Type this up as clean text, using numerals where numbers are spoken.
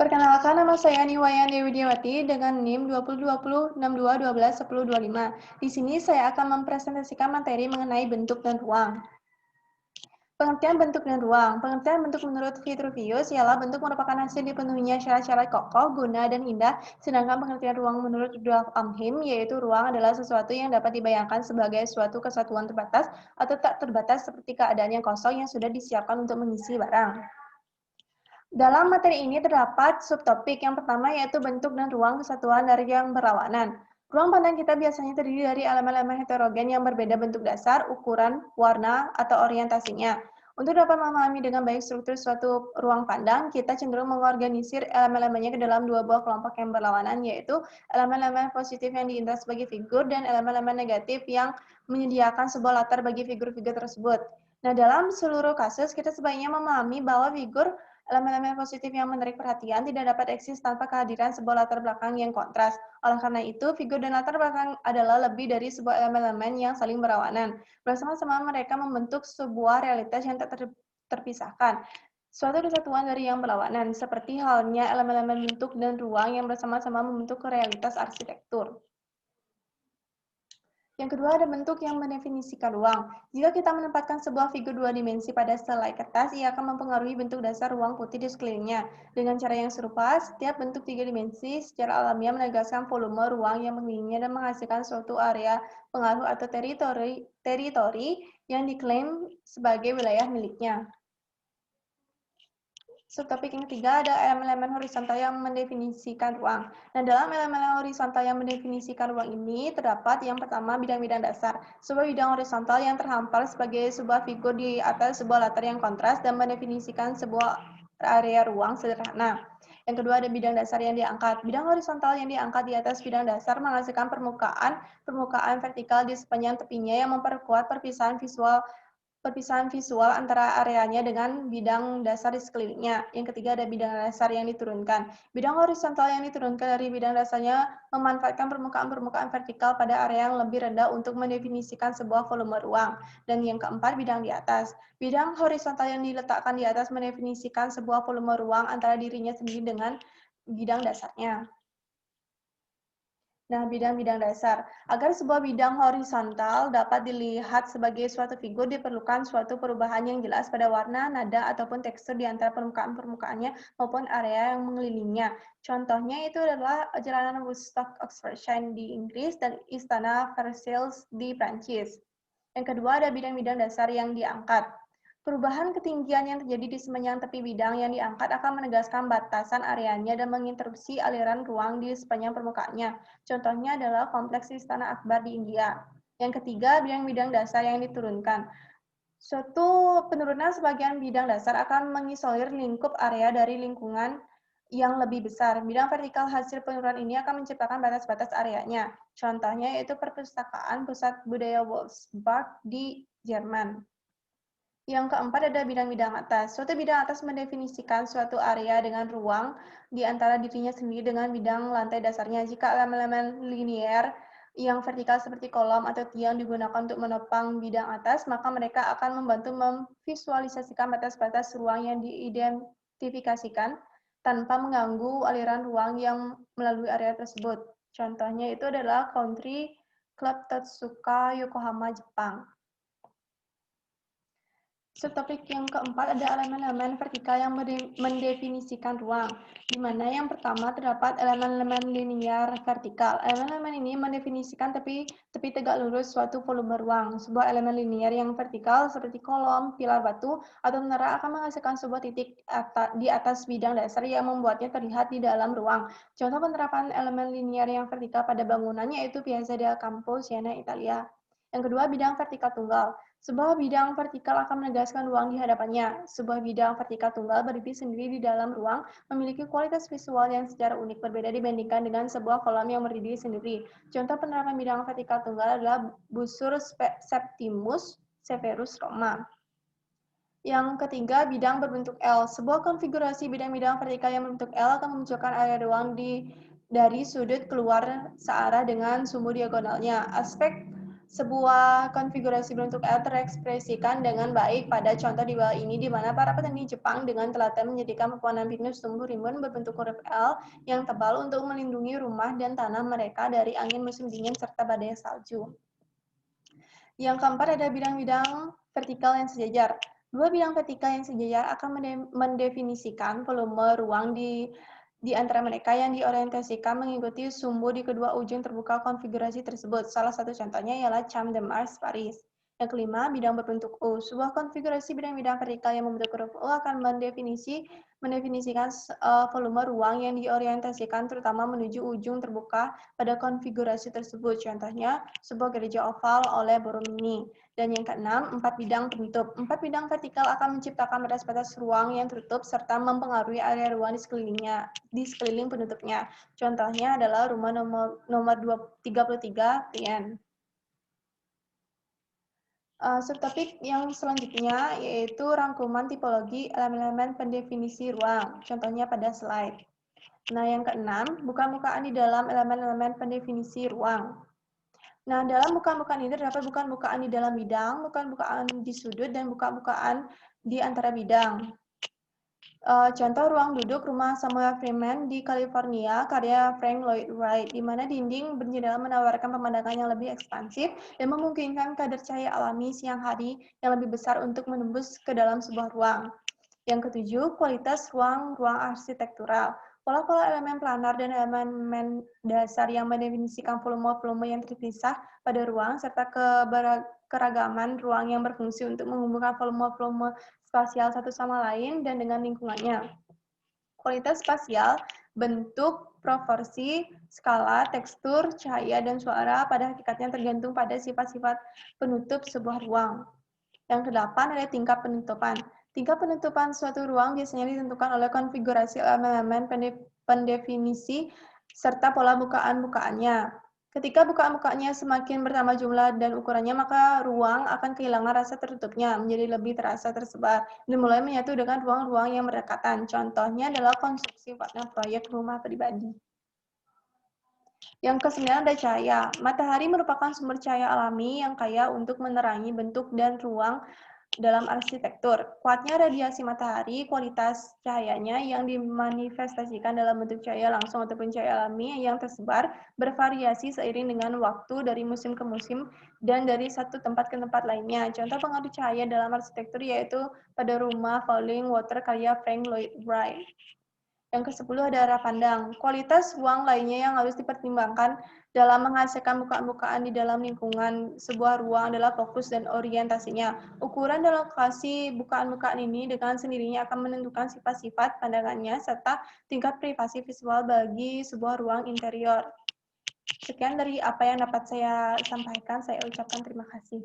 Perkenalkan, nama saya Niwayan Dewi Diawati dengan NIM 202062121025. Di sini saya akan mempresentasikan materi mengenai bentuk dan ruang. Pengertian bentuk dan ruang. Pengertian bentuk menurut Vitruvius ialah bentuk merupakan hasil dipenuhinya syarat-syarat kokoh, guna, dan indah. Sedangkan pengertian ruang menurut Rudolf Amhim, yaitu ruang adalah sesuatu yang dapat dibayangkan sebagai suatu kesatuan terbatas atau tak terbatas seperti keadaan yang kosong yang sudah disiapkan untuk mengisi barang. Dalam materi ini terdapat subtopik. Yang pertama yaitu bentuk dan ruang kesatuan dari yang berlawanan. Ruang pandang kita biasanya terdiri dari elemen-elemen heterogen yang berbeda bentuk dasar, ukuran, warna, atau orientasinya. Untuk dapat memahami dengan baik struktur suatu ruang pandang, kita cenderung mengorganisir elemen-elemennya ke dalam dua buah kelompok yang berlawanan, yaitu elemen-elemen positif yang diindra sebagai figur dan elemen-elemen negatif yang menyediakan sebuah latar bagi figur-figur tersebut. Nah, dalam seluruh kasus, kita sebaiknya memahami bahwa figur elemen-elemen positif yang menarik perhatian tidak dapat eksis tanpa kehadiran sebuah latar belakang yang kontras. Oleh karena itu, figur dan latar belakang adalah lebih dari sebuah elemen-elemen yang saling berlawanan. Bersama-sama mereka membentuk sebuah realitas yang tak terpisahkan. Suatu kesatuan dari yang berlawanan, seperti halnya elemen-elemen bentuk dan ruang yang bersama-sama membentuk realitas arsitektur. Yang kedua ada bentuk yang mendefinisikan ruang. Jika kita menempatkan sebuah figur dua dimensi pada selai kertas, ia akan mempengaruhi bentuk dasar ruang putih di sekelilingnya. Dengan cara yang serupa, setiap bentuk tiga dimensi secara alamiah menegaskan volume ruang yang mengelilingnya dan menghasilkan suatu area pengaruh atau teritori yang diklaim sebagai wilayah miliknya. Subtopik yang ketiga ada elemen-elemen horizontal yang mendefinisikan ruang. Nah, dalam elemen horizontal yang mendefinisikan ruang ini terdapat yang pertama bidang-bidang dasar. Sebuah bidang horizontal yang terhampar sebagai sebuah figur di atas sebuah latar yang kontras dan mendefinisikan sebuah area ruang sederhana. Yang kedua ada bidang dasar yang diangkat. Bidang horizontal yang diangkat di atas bidang dasar menghasilkan permukaan vertikal di sepanjang tepinya yang memperkuat perpisahan visual antara areanya dengan bidang dasar di sekelilingnya. Yang ketiga ada bidang dasar yang diturunkan. Bidang horizontal yang diturunkan dari bidang dasarnya memanfaatkan permukaan vertikal pada area yang lebih rendah untuk mendefinisikan sebuah volume ruang. Dan yang keempat bidang di atas. Bidang horizontal yang diletakkan di atas mendefinisikan sebuah volume ruang antara dirinya sendiri dengan bidang dasarnya. Nah, bidang-bidang dasar. Agar sebuah bidang horizontal dapat dilihat sebagai suatu figur, diperlukan suatu perubahan yang jelas pada warna, nada, ataupun tekstur di antara permukaan-permukaannya maupun area yang mengelilingnya. Contohnya itu adalah jalanan Woodstock Expression di Inggris dan Istana Versailles di Prancis. Yang kedua ada bidang-bidang dasar yang diangkat. Perubahan ketinggian yang terjadi di sepanjang tepi bidang yang diangkat akan menegaskan batasan areanya dan menginterupsi aliran ruang di sepanjang permukaannya. Contohnya adalah kompleks Istana Akbar di India. Yang ketiga, bidang-bidang dasar yang diturunkan. Suatu penurunan sebagian bidang dasar akan mengisolir lingkup area dari lingkungan yang lebih besar. Bidang vertikal hasil penurunan ini akan menciptakan batas-batas areanya. Contohnya yaitu perpustakaan pusat budaya Wolfsburg di Jerman. Yang keempat ada bidang-bidang atas. Suatu bidang atas mendefinisikan suatu area dengan ruang di antara dirinya sendiri dengan bidang lantai dasarnya. Jika elemen-elemen linier yang vertikal seperti kolom atau tiang digunakan untuk menopang bidang atas, maka mereka akan membantu memvisualisasikan batas-batas ruang yang diidentifikasikan tanpa mengganggu aliran ruang yang melalui area tersebut. Contohnya itu adalah Country Club Totsuka, Yokohama, Jepang. Subtopik yang keempat ada elemen-elemen vertikal yang mendefinisikan ruang, di mana yang pertama terdapat elemen-elemen linier vertikal. Elemen-elemen ini mendefinisikan tepi tegak lurus suatu volume ruang. Sebuah elemen linier yang vertikal seperti kolom, pilar batu, atau menara akan menghasilkan sebuah titik di atas bidang dasar yang membuatnya terlihat di dalam ruang. Contoh penerapan elemen linier yang vertikal pada bangunan yaitu Piazza del Campo, Siena, Italia. Yang kedua, bidang vertikal tunggal. Sebuah bidang vertikal akan menegaskan ruang di hadapannya. Sebuah bidang vertikal tunggal berdiri sendiri di dalam ruang, memiliki kualitas visual yang secara unik berbeda dibandingkan dengan sebuah kolom yang berdiri sendiri. Contoh penerapan bidang vertikal tunggal adalah Busur Septimus Severus Roma. Yang ketiga, bidang berbentuk L. Sebuah konfigurasi bidang-bidang vertikal yang berbentuk L akan memunculkan area ruang dari sudut keluar searah dengan sumbu diagonalnya. Aspek Sebuah konfigurasi bentuk L terekspresikan dengan baik pada contoh di bawah ini, di mana para petani Jepang dengan telaten menjadikan pepohonan pinus tumbuh rimbun berbentuk huruf L yang tebal untuk melindungi rumah dan tanah mereka dari angin musim dingin serta badai salju. Yang keempat ada bidang-bidang vertikal yang sejajar. Dua bidang vertikal yang sejajar akan mendefinisikan volume ruang di antara mereka yang diorientasikan mengikuti sumbu di kedua ujung terbuka konfigurasi tersebut. Salah satu contohnya ialah Champ de Mars, Paris. Yang kelima, bidang berbentuk U. Sebuah konfigurasi bidang-bidang vertikal yang membentuk huruf U akan mendefinisikan volume ruang yang diorientasikan terutama menuju ujung terbuka pada konfigurasi tersebut. Contohnya, sebuah gereja oval oleh Borromini. Dan yang keenam, 4 bidang penutup. 4 bidang vertikal akan menciptakan batas-batas ruang yang tertutup serta mempengaruhi area ruang di sekeliling penutupnya. Contohnya adalah rumah nomor 33 PN. Subtopik yang selanjutnya yaitu rangkuman tipologi elemen-elemen pendefinisi ruang. Contohnya pada slide. Nah, yang keenam, bukaan-bukaan di dalam elemen-elemen pendefinisi ruang. Nah, dalam bukaan-bukaan ini terdapat bukaan-bukaan di dalam bidang, bukaan-bukaan di sudut, dan bukaan-bukaan di antara bidang. Contoh ruang duduk rumah Samuel Freeman di California, karya Frank Lloyd Wright, di mana dinding berjendela menawarkan pemandangan yang lebih ekspansif dan memungkinkan kadar cahaya alami siang hari yang lebih besar untuk menembus ke dalam sebuah ruang. Yang ketujuh, kualitas ruang-ruang arsitektural. Pola-pola elemen planar dan elemen dasar yang mendefinisikan volume-volume yang terpisah pada ruang, serta keragaman ruang yang berfungsi untuk menghubungkan volume-volume spasial satu sama lain dan dengan lingkungannya. Kualitas spasial, bentuk, proporsi, skala, tekstur, cahaya, dan suara pada hakikatnya tergantung pada sifat-sifat penutup sebuah ruang. Yang kedelapan adalah tingkat penutupan. Tingkat penutupan suatu ruang biasanya ditentukan oleh konfigurasi elemen pendefinisi serta pola bukaan-bukaannya. Ketika bukaan-bukaannya semakin bertambah jumlah dan ukurannya, maka ruang akan kehilangan rasa tertutupnya, menjadi lebih terasa tersebar, dan mulai menyatu dengan ruang-ruang yang berdekatan. Contohnya adalah konstruksi pada proyek rumah pribadi. Yang kesembilan ada cahaya. Matahari merupakan sumber cahaya alami yang kaya untuk menerangi bentuk dan ruang dalam arsitektur. Kuatnya radiasi matahari, kualitas cahayanya yang dimanifestasikan dalam bentuk cahaya langsung ataupun cahaya alami yang tersebar bervariasi seiring dengan waktu dari musim ke musim dan dari satu tempat ke tempat lainnya. Contoh pengaruh cahaya dalam arsitektur yaitu pada rumah Falling Water karya Frank Lloyd Wright. Yang ke-10 ada arah pandang. Kualitas ruang lainnya yang harus dipertimbangkan dalam menghasilkan bukaan-bukaan di dalam lingkungan sebuah ruang adalah fokus dan orientasinya. Ukuran dan lokasi bukaan-bukaan ini dengan sendirinya akan menentukan sifat-sifat pandangannya serta tingkat privasi visual bagi sebuah ruang interior. Sekian dari apa yang dapat saya sampaikan. Saya ucapkan terima kasih.